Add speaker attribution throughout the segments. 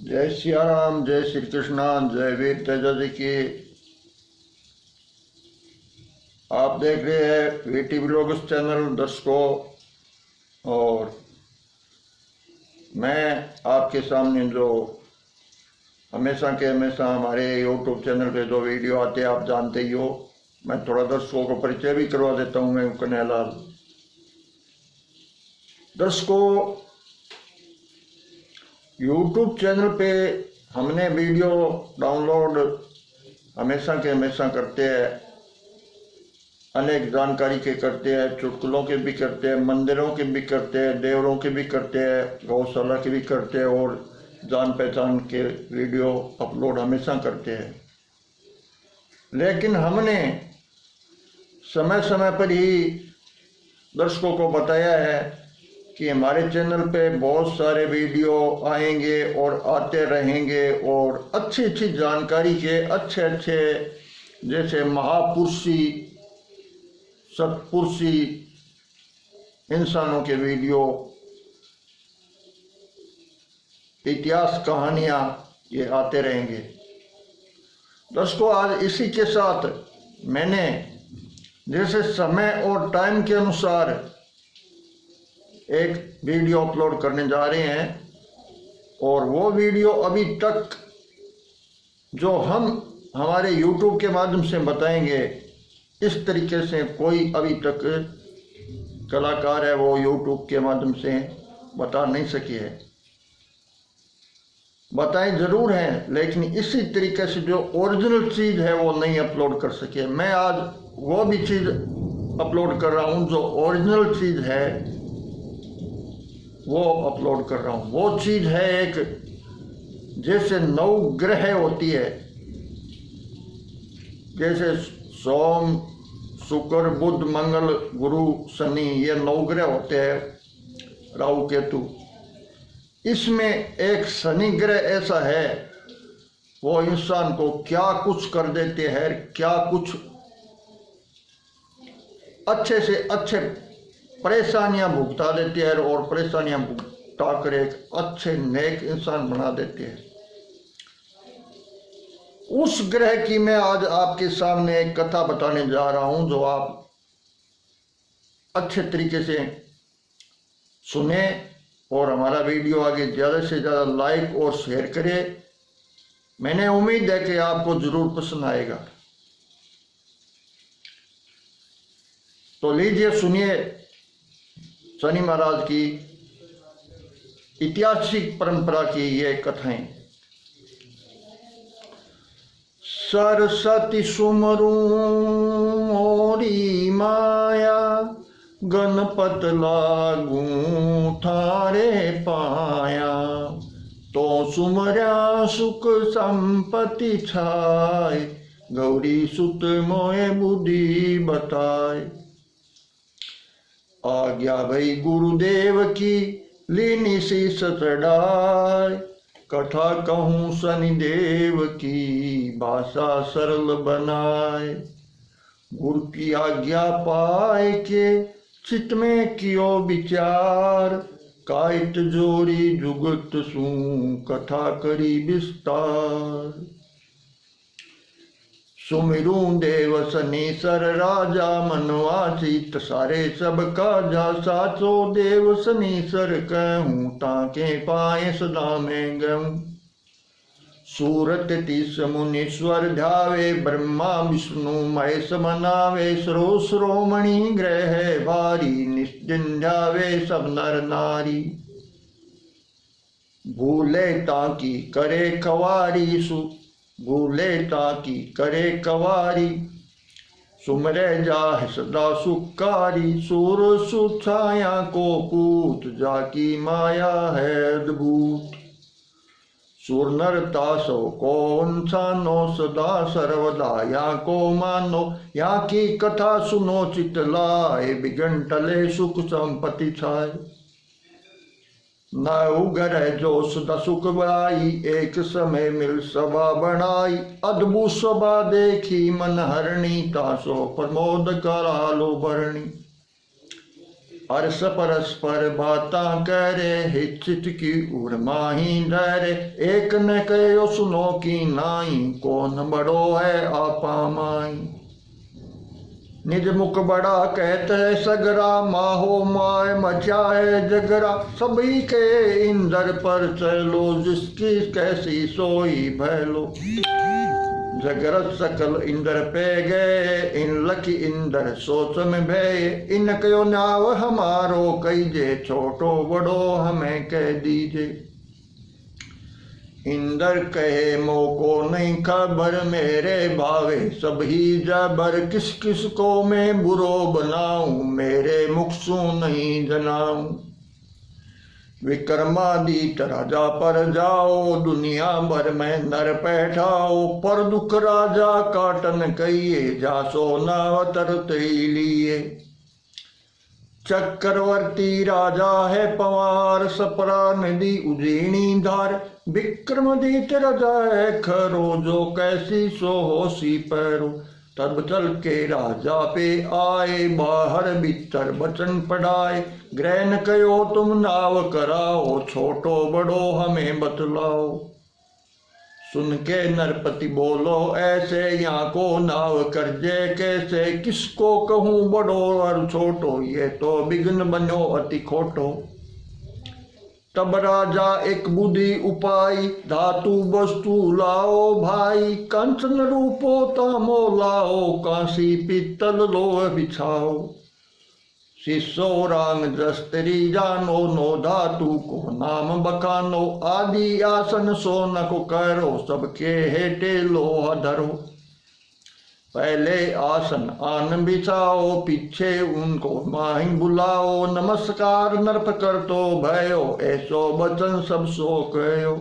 Speaker 1: जय सिया राम, जय श्री कृष्णा, जय वीर तेजा जी की। आप देख रहे हैं वीटी ब्लॉग्स चैनल दर्शकों, और मैं आपके सामने जो हमेशा हमारे यूट्यूब चैनल पे जो वीडियो आते हैं आप जानते ही हो। मैं थोड़ा दर्शकों को परिचय भी करवा देता हूँ। मैं कन्हैयालाल। दर्शकों, यूट्यूब चैनल पे हमने वीडियो डाउनलोड हमेशा करते हैं। अनेक जानकारी के करते हैं, चुटकुलों के भी करते हैं, मंदिरों के भी करते हैं, देवरों के भी करते हैं, गौशाला के भी करते हैं, और जान पहचान के वीडियो अपलोड हमेशा करते हैं। लेकिन हमने समय समय पर ही दर्शकों को बताया है कि हमारे चैनल पे बहुत सारे वीडियो आएंगे और आते रहेंगे, और अच्छी जानकारी के अच्छे जैसे महापुरुषी सत्पुरुषी इंसानों के वीडियो, इतिहास कहानियाँ ये आते रहेंगे। दोस्तों, आज इसी के साथ मैंने जैसे समय और टाइम के अनुसार एक वीडियो अपलोड करने जा रहे हैं, और वो वीडियो अभी तक जो हम हमारे YouTube के माध्यम से बताएंगे, इस तरीके से कोई अभी तक कलाकार है वो YouTube के माध्यम से बता नहीं सके है। बताएं जरूर हैं, लेकिन इसी तरीके से जो ओरिजिनल चीज़ है वो नहीं अपलोड कर सके। मैं आज वो भी चीज़ अपलोड कर रहा हूँ जो ओरिजिनल चीज़ है, वो अपलोड कर रहा हूँ। वो चीज़ है एक जैसे 9 ग्रह होती है, जैसे सोम, शुक्र, बुध, मंगल, गुरु, शनि, ये 9 ग्रह होते हैं, राहु, केतु। इसमें एक शनि ग्रह ऐसा है, वो इंसान को क्या कुछ कर देते हैं, क्या कुछ अच्छे से अच्छे परेशानियां भुगता देते हैं, और परेशानियां भुगता कर एक अच्छे नेक इंसान बना देते हैं। उस ग्रह की मैं आज आपके सामने एक कथा बताने जा रहा हूं, जो आप अच्छे तरीके से सुने और हमारा वीडियो आगे ज़्यादा से ज़्यादा लाइक और शेयर करें। मैंने उम्मीद है कि आपको जरूर पसंद आएगा। तो लीजिए सुनिए शनि महाराज की ऐतिहासिक परंपरा की ये कथाएं। सरस्वती सुमरू मोरी माया, गणपत लागू थारे पाया। तो सुमर्या सुख संपत्ति छाय, गौरी सुत मोए बुद्धि बताए। आज्ञा भई गुरुदेव की, लीनी शीस चढ़ाए। कथा कहूँ शनिदेव की, भाषा सरल बनाए। गुरु की आज्ञा पाए के, चित्त में कियो विचार। कायत जोड़ी जुगत सू, कथा करी विस्तार। सुमिरू देव शनीसर राजा, मनवाचित सारे सब काजा। साचो देव शनीसर कहूँ, ताके पाए सदा में गऊँ। सूरत 30 मुनीश्वर ध्यावे, ब्रह्मा विष्णु महेश मनावे। शिरोमणि ग्रह भारी, निश्चिन ध्यावे सब नर नारी। भूले ताकी करे कवारी, भूले ताकी करे कवारी। सुमरे जाह सदा सुकारी, सूर सुछाया को पूत। जाकी माया है अद्भुत। सुर नर तासो कौन सानो, सदा सर्वदा या को मानो। या की कथा सुनो चित लाए, बिगन टले सुख संपत्ति छाए। नौ ग्रह जो सदा सुख बनाई, एक समय मिल सभा बनाई। अद्भुत सभा देखी मन हरणी, तासो प्रमोद करालो भरणी। अरस परस्पर बातां करे, हित चित की उर माही डरे। एक न कहो सुनो की नाई, कौन बड़ो है आपा माई। निज मुख बड़ा कहते सगरा, माहो माय मचाए जगरा। सभी के इंदर पर चलो, जिसकी कैसी सोई भैलो। जगरत सकल इंदर पे गए, इन लखी इंदर सोच में भय। इन कयो नाव हमारो कहीजे, छोटो बड़ो हमें कह दीजे। इंदर कहे मोको नहीं खबर, मेरे भावे सब ही जबर। किस किस को मैं बुरो बनाऊं, मेरे मुख सु नहीं जनाऊं। विक्रमादित्य राजा पर जाओ, दुनिया भर में नर बैठाओ। पर दुख राजा काटन कहिए, जासो नावतर तेई लिए। चक्रवर्ती राजा है पवार, सपरा नदी उज्जैनी धार। विक्रमादित्य राजा है खरो, जो कैसी सो होसी पैरो। तब चल के राजा पे आए, बाहर भीतर बचन पढ़ाए। ग्रह न कयो तुम नाव कराओ, छोटो बड़ो हमें बतलाओ। सुन के नरपति बोलो ऐसे, यहाँ को नाव करजे कैसे। किसको कहूँ बड़ो और छोटो, ये तो विघ्न बनो अति खोटो। तब राजा एक बुद्धि उपाई, धातु वस्तु लाओ भाई। कंचन रूपो तामो लाओ, कांसी पित्तल लोह बिछाओ। शिष्यो रांग जस्तरी जानो, नो धातु को नाम बखानो। आदि आसन सोन को करो, सबके हेटे लोह धरो। पहले आसन आन बिछाओ, पीछे उनको माही बुलाओ। नमस्कार नर्प कर तो भयो, ऐसो बचन सब सो कहो।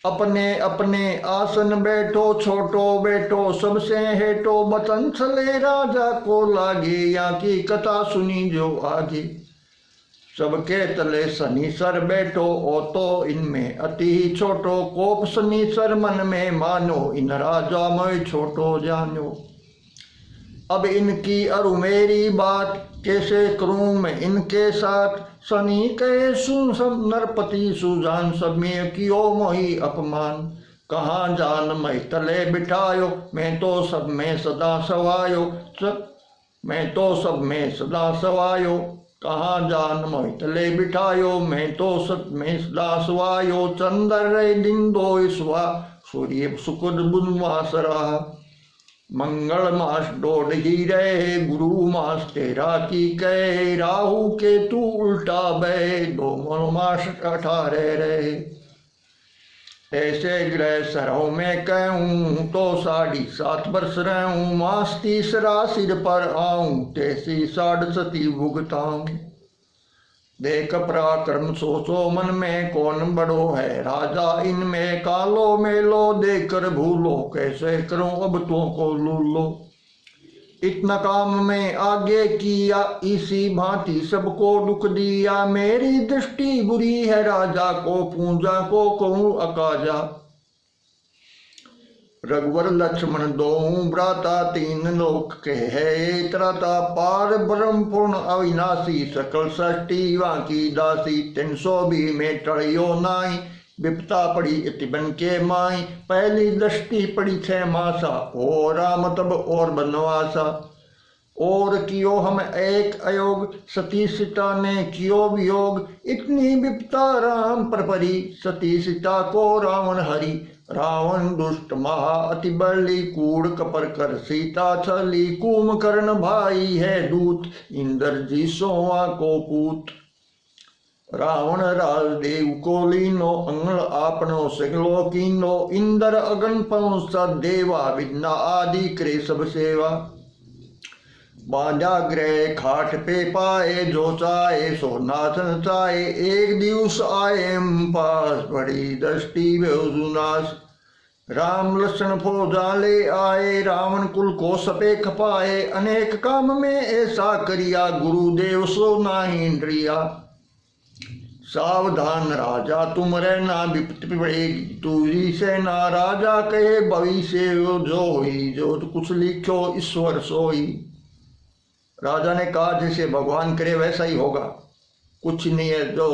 Speaker 1: अपने अपने आसन बैठो, छोटो बैठो सबसे हेठो। बचन चले राजा को लागे, यहाँ की कथा सुनी जो आगे। सबके तले शनिश्चर बैठो, ओ तो इनमें अति ही छोटो। कोप शनिश्चर मन में मानो, इन राजा में छोटो जानो। अब इनकी अरु मेरी बात, कैसे करूं मैं इनके साथ। शनि कहे सुन सब नरपति सुजान, सब में कियो मोही अपमान। कहाँ जान मैं तले बिठायो, मैं तो सब में सदा सवायो। मैं तो सब में सदा सवायो, कहाँ जान मैं तले बिठायो। मैं तो सब में सदा सवायो। चंद्र रे दिन दो ईस्वा, सूर्य शुक्र बुधवास रहा। मंगल मास डोढ़ ही रहे, गुरु मास तेरा की कहे। राहु के तू उल्टा बहे, दो मास 18 रहे। ऐसे ग्रह सरहु में कहूँ, तो 7.5 वर्ष रहूँ। मास तीसरा सिर पर आऊँ, तैसी 67 भुगताऊँ। देख पराक्रम सोचो मन में, कौन बड़ो है राजा इनमें। कालो मेलो देकर भूलो, कैसे करूं अब तो को लूलो। इतना काम में आगे किया, इसी भांति सबको दुख दिया। मेरी दृष्टि बुरी है राजा को, पूजा को कहूँ अकाजा। रघुवर लक्ष्मण दो भ्राता, 3 लोक के है त्राता। पार ब्रह्म पूर्ण अविनाशी, सकल सृष्टि वाकी दासी। 300 भी में टड़ियो नाई, विपता पड़ी इति बन के माई। पहली दृष्टि पड़ी 6 मासा, ओ राम तब और बनवासा। और कियो हम एक अयोग, सती सीता ने कियो वियोग। इतनी विपता राम पर परी, सती सीता को रावण हरि। रावण दुष्ट महा अति बली, कूड़ कपर कर सीता छली। कुंभकर्ण भाई है दूत, इंद्र जी सोवा को पूत। रावण राजदेव को लीनो, अंगल आपनो सगलो कीनो। इंद्र अगन पहुंच देवा, विद्या आदि करे सब सेवा। बाजा ग्रह खाट पे पाए, जो चाहे सो नाचन चाहे। एक दिवस आए पास, बड़ी दृष्टि बेजुनास। राम लक्ष्मण फौजा ले आए, रावण कुल को सपे खपाए। अनेक काम में ऐसा करिया, गुरुदेव सो नाही इंद्रिया। सावधान राजा तुम रहना, विपत्ति पड़ेगी तुझी सेना। राजा कहे भविष्य जो हुई, जो कुछ लिखो ईश्वर सोई। राजा ने कहा जैसे भगवान करे वैसा ही होगा, कुछ नहीं है, जो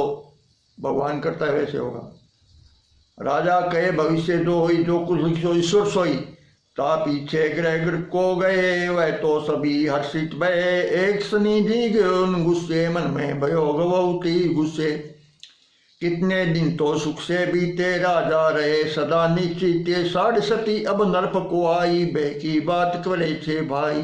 Speaker 1: भगवान करता है वैसे होगा। राजा कहे भविष्य जो हुई, जो कुछ लिखो ईश्वर सोई। ता पीछे ग्रह को गए वह तो सभी हर्षित भये, एक सनी दी गए गुस्से मन में भयो गवती गुस्से। कितने दिन तो सुख से बीते राजा रहे सदा निश्चित, साढ़ सती अब नरप को आई बे की बात करे छे भाई।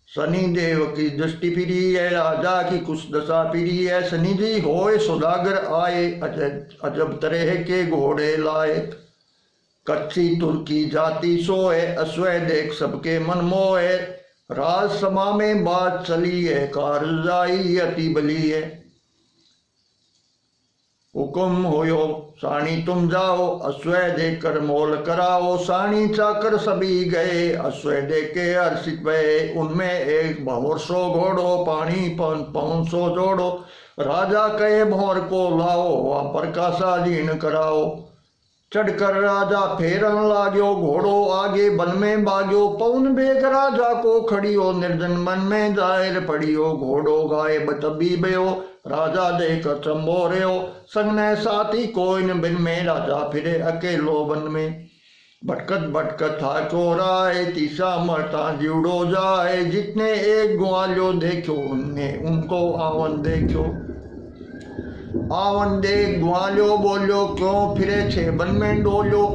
Speaker 1: शनि देव की दृष्टि फिरी है, राजा की कुछ दशा फिरी है, शनि जी होए सौदागर आए, अजब तरह के घोड़े लाए। कच्ची तुर्की जाति सोए, अश्वय देख सबके मन मोहे, राजसभा में बात चली है, कारजाई अति बली है। हुकुम होयो साणी तुम जाओ, अश्वय देकर मोल कराओ, साणी चाकर सभी गए, अश्वय दे के हर्षित भये, उनमें एक भंवर सो घोड़ो, पानी 500 जोड़ो। राजा कहे भंवर को लाओ, वहां पर का साधीन कराओ। चढ़कर राजा फेरन लाग्यो, घोड़ो आगे बन में भाग्यो, पौन बेग राजा को खड़ियो, निर्जन मन में जाहिर पड़ियो, घोड़ो गाय बतबी बयो, राजा देख चंबो रहो, संग ने साथी कोई न बिन में, राजा फिरे अकेलो वन में। भटकत भटकत था चोराए, तीसरा मरता जीवड़ो जाए, जितने एक ग्वालियो देखो, उनने उनको आवन देखो। आवन देख ग्वालियो बोलो, क्यों फिरे छे बन में डोलो।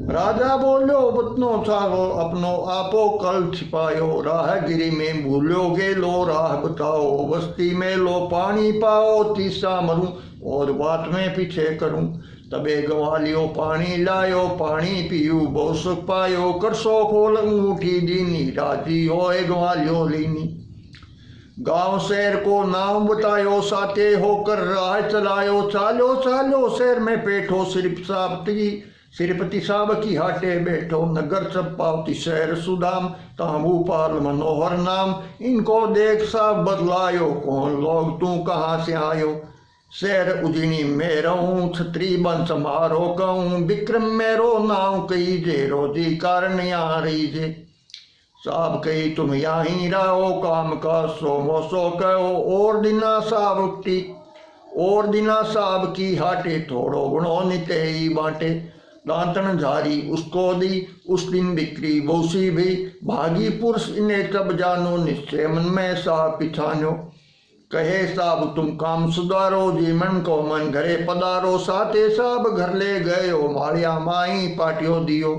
Speaker 1: राजा बोलो बतनो चाहो, अपनो आपो कल छिपायो, राहगिरी में भूलोगे लो राह बताओ, बस्ती में लो पानी पाओ, तीसरा मरूं और बात में पीछे करूं। तबे ग्वालियो पानी लायो, पानी पीयू बहुत सुख पायो, करसो खोल अंगूठी दीनी, राजी होए ग्वालियो लीनी। गांव शहर को नाम बतायो, साथे होकर राह चलायो, चालो चालो शहर में पेठो, श्रीपति साहब की हाटे बैठो, नगर चंपावती शहर सुदाम, तांबूपाल मनोहर नाम, इनको देख साहब बदलायो, कौन लोग तू कहाँ से आयो। शहर उजनी में रहूं, छत्री बन समारो कहूँ, विक्रम मेरो नाम कही जे, रोजी कारण यहाँ रही जे। साहब कही तुम यहीं रहो, काम का सोमो सो कहो, और दिना साहब की हाटे, थोड़ो गुणो निते ही बांटे। दांतन झारी उसको दी, उस दिन बिक्री बौसी भी, भागी पुरुष इन्हें तब जानो, निश्चय मन में साहब पिछानो। कहे साहब तुम काम सुधारो, जी मन को मन घरे पधारो, साथे साहब घर ले गयो, माड़िया माई पाटियो दियो।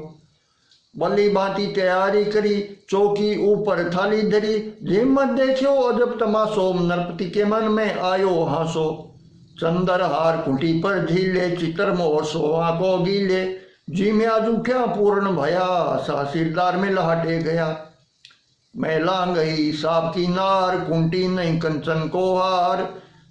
Speaker 1: बली बाती तैयारी करी, चौकी ऊपर थाली धरी, जिम्मत देखियो अजब तमाशो, नरपति के मन में आयो हासो। चंदर हार कुटी पर झीले, चितर मोर सोवा को गीले, जी में आज उठ्या पूर्ण भया, सासिरदार में लहाटे गया। मैला गई साहब की नार, कुंटी नहीं कंचन को हार,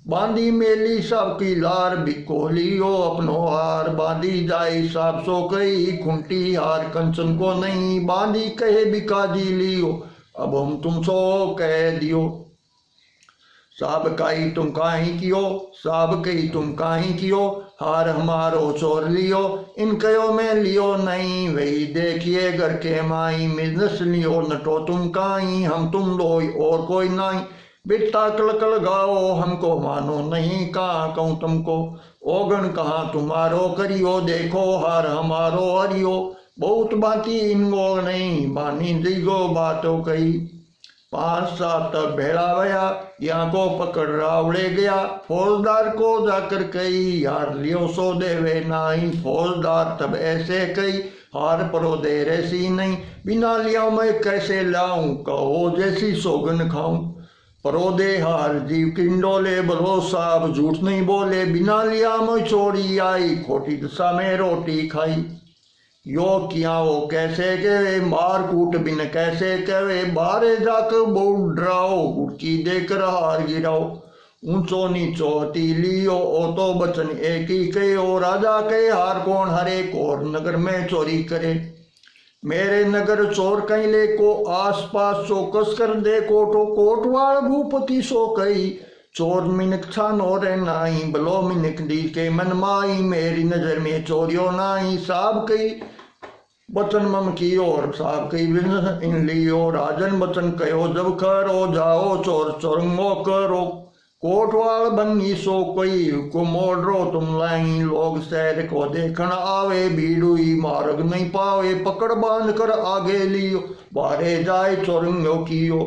Speaker 1: बांधी मेली साहब की लार, बिको लियो अपनो हार, बांधी जाई साहब सो कही, खुंटी हार कंचन को नहीं, बांधी कहे बिका जी लियो, अब हम तुम सो कह दियो। साहब कही तुम काहीं कियो, साहब कही तुम काहीं कियो, हार हमारो चोर लियो, इन कयो में लियो नहीं, वही देखिए घर के माई, मिजनस लियो नटो तुम काहीं, हम तुम लोई और कोई नहीं, बिट्टा कल गाओ हमको मानो नहीं, कहाँ कहूँ तुमको, ओगन कहाँ तुम्हारो करियो, देखो हार हमारो हरियो, बहुत बाती इनको नहीं, बानी दिगो बातों कही। 5-7 भेड़ा भया, यहाँ को पकड़ रावड़े गया, फौजदार को जाकर कही, यार लियो सो देवे नहीं, फौजदार तब ऐसे कही, हार परो दे रेसी नहीं, बिना लिया मैं कैसे लाऊं, कहो जैसी सोगन खाऊं। परो दे हार जीव किंडोले, बोलो साहब झूठ नहीं बोले, बिना लिया मैं चोरी आई, खोटी दशा में रोटी खाई। यो किया वो कैसे कहे, मार कूट बिन कैसे कहे, बारे जाकर बहुत डराओ, गुटकी देकर हार गिराओ। ऊंचो नीचो अति लियो, ओ तो बचन एक ही कहो, राजा कहे हार कौन हरे, कोर नगर में चोरी करे। मेरे नगर चोर कहीं ले को, आस पास चौकस कर देखो, तो कोटवाड़ भूपति सो कही, चोर मिनक छानो रे नाई, बलो मिनक दी के मन माई, मेरी नजर में चोरियो नाई। साहब कही बचन मम कियो साहब कई बिन इन लियो। राजन बचन कयो जब करो जाओ चोर चोरंगो करो। कोटवाल बंगी सो कोई को मोड़ो तुम लाई। लोग शहर को देखन आवे भीड़ हुई मार्ग नहीं पावे। पकड़ बांध कर आगे लियो बारे जाए चोरंगो कियो।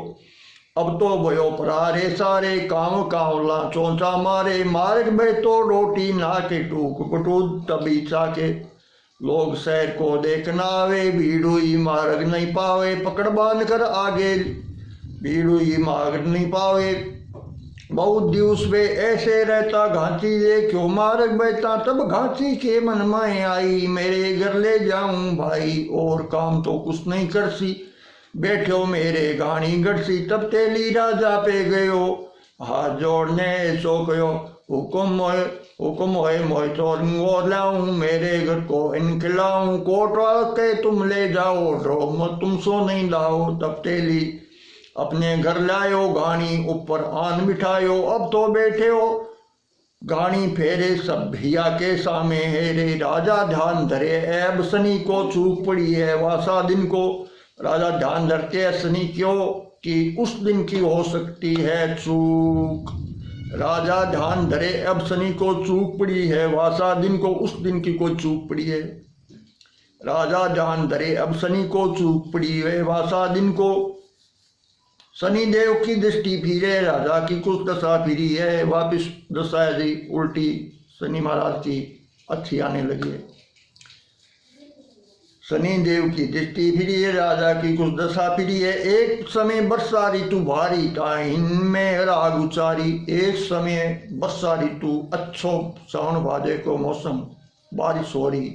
Speaker 1: अब तो भयो परारे सारे काम कावला चोंचा मारे। मार्ग में तो रोटी ना के टूक पटूद तभी चाके। लोग शहर को देखना आवे भीड़ हुई मार्ग नहीं पावे। पकड़ बांध कर आगे भीड़ हुई मार्ग नहीं पावे। बहुत दिवस वे ऐसे रहता घाटी देखो मार्ग बैठा। तब घाटी के मन में आई मेरे घर ले जाऊं भाई। और काम तो कुछ नहीं करसी बैठो मेरे गानी गढ़सी। तब तेली राजा पे गयो हाथ जोड़ने सो कयो हुक्म होए मोय चोरंगो लाऊं। मेरे घर को इन खिलाऊं। कोटवाल के तुम ले जाओ ड्रो मत तुम सो नहीं लाओ। तब तेली अपने घर लायो गानी ऊपर आन बिठायो। अब तो बैठे हो गानी फेरे सब भिया के सामे है रे। राजा ध्यान धरे ऐब सनी को चूक पड़ी है वासा दिन को। राजा ध्यान धरते सनी क्यों कि उस दिन की हो सकती है चूक। राजा ध्यान धरे अब शनि को चूक पड़ी है वासा दिन को उस दिन की कोई चूक पड़ी है। राजा ध्यान धरे अब शनि को चूक पड़ी है वासा दिन को। शनि देव की दृष्टि फिरे राजा की कुछ दशा फिरी है। वापिस दशा जी उल्टी शनि महाराज की अच्छी आने लगी है। शनि देव की दृष्टि फिरी है राजा की कुछ दशा फिरी है। एक समय वर्षा ऋतु भारी टाइन में राग उचारी। एक समय वर्षा ऋतु अच्छो सावन भादे को मौसम बारिश हो रही।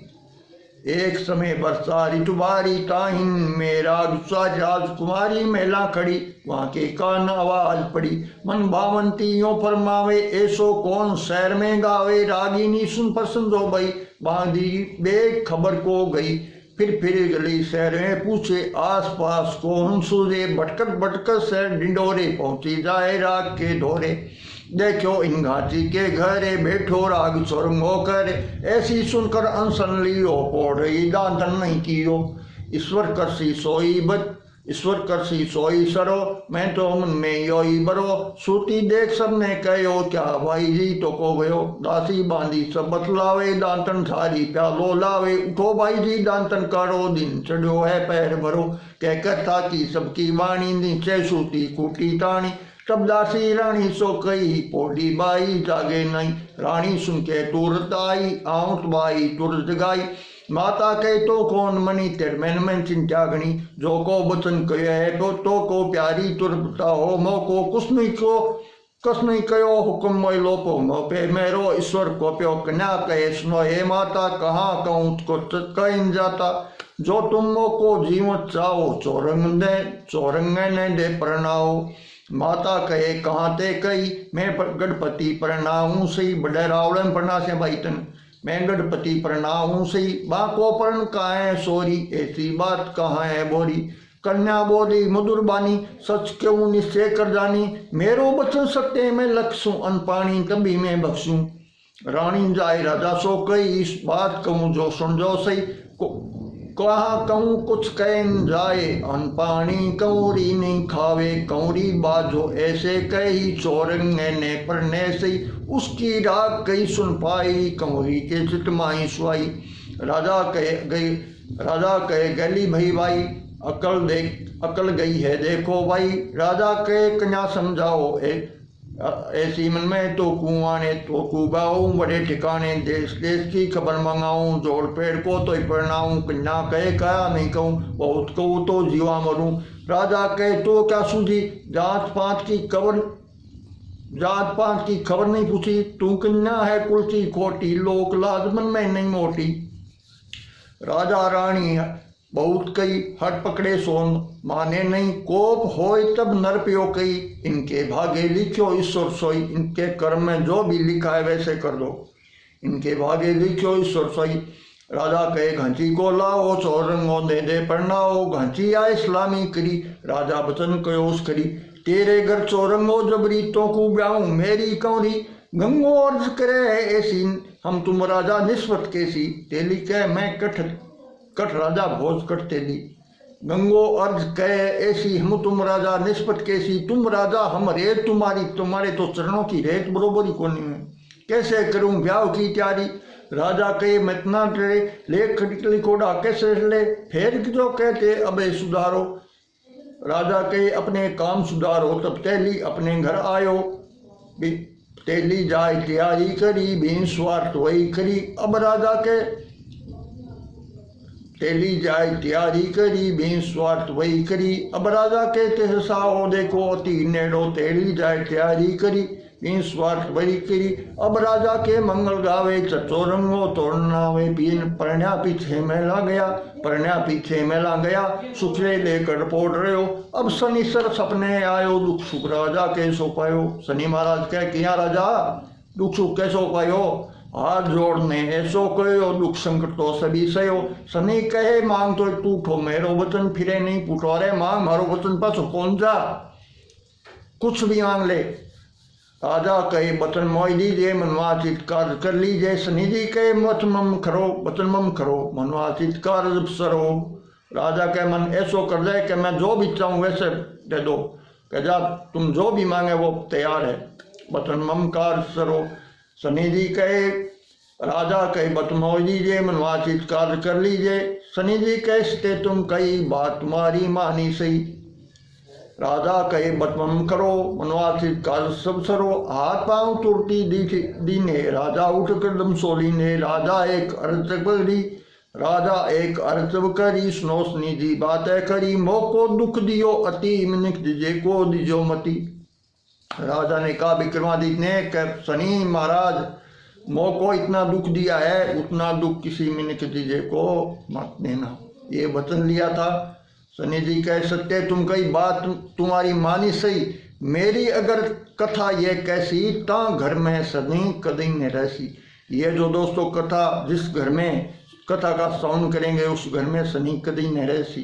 Speaker 1: एक समय वर्षा ऋतु भारी टाइन में राग उचारी। राजकुमारी महिला खड़ी वहाँ के कान आवाज पड़ी। मन भावंतियों फरमावे ऐसो कौन शहर में गावे। रागिनी सुन पसंद हो गई बांधी बे खबर को गई। फिर गली शहर में पूछे आस पास कौन सूझे। भटकत भटकत शहर ढिंडोरे पहुंची जाए राग के ढोरे। देखो इन घाटी के घरे बैठो राग चोरंगो करे। ऐसी सुनकर अनसन लियो पोढ़ी दांतन नहीं कियो। ईश्वर करसी सोई सरो मैं तो मन में योई बरो। सूती देख सबने कहो क्या भाई जी तो को गयो। दासी बांधी सब बतलावे दांतन थारी प्यालो लावे। उठो भाई जी दांतन करो दिन चढ़ो है पैर भरो। कहकर था कि सबकी वाणी नीचे सूती कूटी टाणी। तब दासी रानी सो कही पोढ़ी बाई जागे नहीं। रानी सुन के तुरत आई आउट बाई तुरत गाई। माता कहे तो कौन मनी तेर में चिंता गणी। जो को बचन कहे है तो को प्यारी तुर बताओ। मो को कुछ नहीं कहो हुक्म मोय लोपो मो पे मेरो। ईश्वर को प्यो कन्या कहे सुनो हे माता कहाँ कहूँ को कहीं जाता। जो तुम मो को जीवत चाहो चोरंग ने दे प्रणाओ। माता कहे कहाँ ते कही मैं गणपति प्रणाऊं सही। बड़े रावण प्रणा से भाई तन मैं गणपति प्रणाऊं सही। बाको पर्ण कहाँ है सोरी ऐसी बात कहाँ है बोरी। कन्या बोली मधुर बानी सच क्यों निश्चय कर जानी। मेरो बचन सकते मैं लक्षूं अन पानी तभी मैं बख्शूं। रानी जाए राजा सो कही इस बात कहूँ जो सुन जो सही। कहाँ कहूँ कुछ कहन जाए अन पानी कौरी नहीं खावे। कौरी बाजो ऐसे कही चोरंग ने परने से। उसकी राग कही सुन पाई कौरी के चित माई सुआई। राजा कहे गली भाई अकल गई है देखो भाई। राजा कहे कन्या समझाओ ऐसी मन में तो कुआने तो कुबाऊं। बड़े ठिकाने देश की खबर मंगाऊं। जोड़ पेड़ को तो ही प्रणाऊं। कन्या कहे क्या नहीं कहूँ बहुत कहूँ तो जीवा मरूं। राजा कहे तो क्या सूझी जात पात की खबर नहीं पूछी। तू कन्या है कुल की खोटी लोक लाज मन में नहीं मोटी। राजा रानी बहुत कई हट पकड़े सोन माने नहीं। कोप होए तब नर प्यो कई इनके भागे लिखो ईश्वर सोई। इनके कर्म में जो भी लिखा है वैसे कर दो। इनके भागे लिखो ईश्वर सोई। राजा कहे घांची को लाओ चौरंगो दे प्रणाओ। घांची आए सलामी करी राजा बचन कयो उस करी। तेरे घर चौरंगो जबरी तो को ब्याऊं मेरी कौरी। गंगो अर्ज करे ऐसी हम तुम राजा निस्बत कैसी। तेली कह मैं कठ कट राजा भोज कटते दी। गंगो अर्ज कहे ऐसी हम तुम राजा निष्पट कैसी, तुम राजा हम रेत तुम्हारी, तुम्हारे तो चरणों की रेत बरोबरी कोनी है। कैसे करूं ब्याह की तैयारी, राजा कहे मैं इतना डरे, ले खटकली कोड़ा कैसे ले, फिर जो कहते अबे सुधारो। राजा कहे अपने काम सुधारो, तब तेली अपने घर आयो। तेली जाय तैयारी करी, बिन स्वार्थ वही करी। अब राजा के तेली जाय तैयारी करी, बिन स्वार्थ वही करी। अब राजा कहते हसाओ देखो अति नेड़ो, तेली जाय तैयारी करी, बिन स्वार्थ वही करी। अब राजा के मंगल गावे, चचो रंगो तोड़नावे। पीन परण्या पीछे मेला गया, परण्या पीछे मेला गया, सुखले लेकर पोड़ रहे हो। अब शनि सर सपने आयो, दुख सुख राजा के सो पायो। शनि महाराज कह किया राजा दुख सुख कैसो पायो, हाथ जोड़ने ऐसो कहो, दुख संकट तो सभी सयो। शनि कहे मांग तो टूठो, मेरो वचन फिरे नहीं पूठो। अरे मांग मारो वचन पाछो कौन जा, कुछ भी मांग ले। राजा कहे वचन मोई दीजिए, मनवाचित कार्य कर लीजिए। शनि जी कहे वचन मम करो, वचन मम करो, मनवाचित कार्य सरो। राजा कहे मन ऐसो कर दे कि मैं जो भी चाहूँ वैसे दे दो। कह जा तुम जो भी मांगे वो तैयार है, वचन मम कार्य सरो। शनि जी कहे राजा कहे वचन मोई दीजिए, मनवाचित कार्य कर लीजिए। शनि जी कहते तुम कई बात तुम्हारी मानी सही। राजा कहे बतमम करो, मनवाचित कार्य सब सरो। हाथ पांव तुरती दीने, राजा उठ कर दम सोली ने। राजा एक अर्ज करी, राजा एक अर्ज करी, सुनो शनि जी बातें करी। मोको दुख दियो अति, मिनिक दिजे को दिजो मति। राजा ने कहा विक्रमादित्य ने कि शनि महाराज मोको इतना दुख दिया है, उतना दुख किसी मिनिक दिजे को मत देना। ये वचन लिया था। शनि जी कह सत्य तुम कई बात तुम्हारी मानी सही, मेरी अगर कथा ये कैसी, ता घर में सदी कदी न रहसी। ये जो दोस्तों कथा जिस घर में कथा का श्रवण करेंगे उस घर में शनि कदी न रहसी।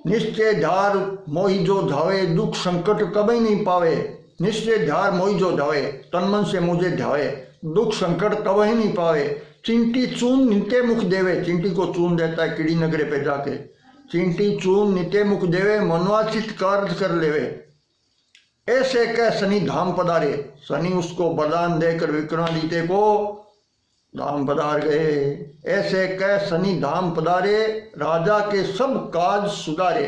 Speaker 1: निश्चय ध्यार मोहि जो धावे, दुख संकट कभी नहीं पावे। निश्चय ध्यार मोहि जो धावे, तन मन से मुझे ध्यावे, दुख संकट कभी नहीं पावे। चिंटी चून नित्य मुख देवे, चिंटी को चून देता है कीड़ी नगरे पे जाके। चिंटी चून नित्य मुख देवे, मनवाचित कार्य कर लेवे। ऐसे कह शनि धाम पधारे। शनि उसको वरदान देकर विक्रमादित्य को धाम पधार गए। ऐसे कह शनि धाम पधारे, राजा के सब काज सुधारे।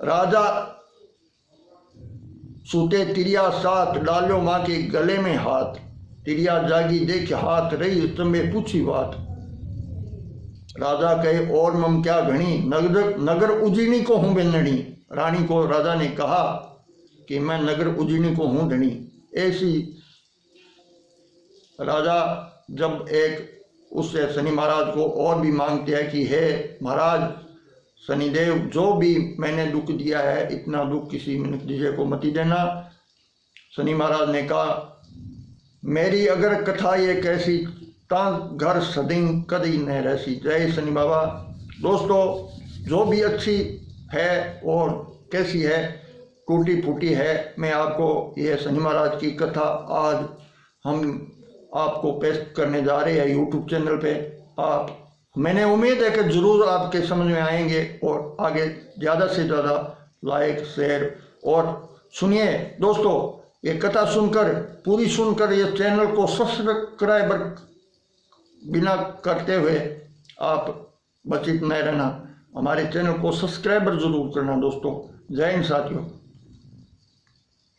Speaker 1: राजा सूते तिरिया साथ, डालो माँ के गले में हाथ। तिरिया जागी देख हाथ रही, तुम्हें पूछी बात। राजा कहे और मम क्या घनी, नगर उजीनी को हूं बेनणी। रानी को राजा ने कहा कि मैं नगर उजीनी को हूं धनी। ऐसी राजा जब एक उससे शनि महाराज को और भी मांगते हैं कि हे महाराज शनिदेव, जो भी मैंने दुख दिया है इतना दुख किसी मनुष्य को मत देना। शनि महाराज ने कहा मेरी अगर कथा ये कैसी, ता घर सदी कदी न रहसी। जय शनि बाबा। दोस्तों जो भी अच्छी है और कैसी है, टूटी फूटी है, मैं आपको ये शनि महाराज की कथा आज हम आपको पेश करने जा रहे हैं यूट्यूब चैनल पे। आप मैंने उम्मीद है कि ज़रूर आपके समझ में आएंगे और आगे ज़्यादा से ज़्यादा लाइक शेयर और सुनिए। दोस्तों ये कथा सुनकर पूरी सुनकर ये चैनल को सब्सक्राइबर बिना करते हुए आप बचित न रहना, हमारे चैनल को सब्सक्राइबर जरूर करना दोस्तों। जय हिंद साथियों।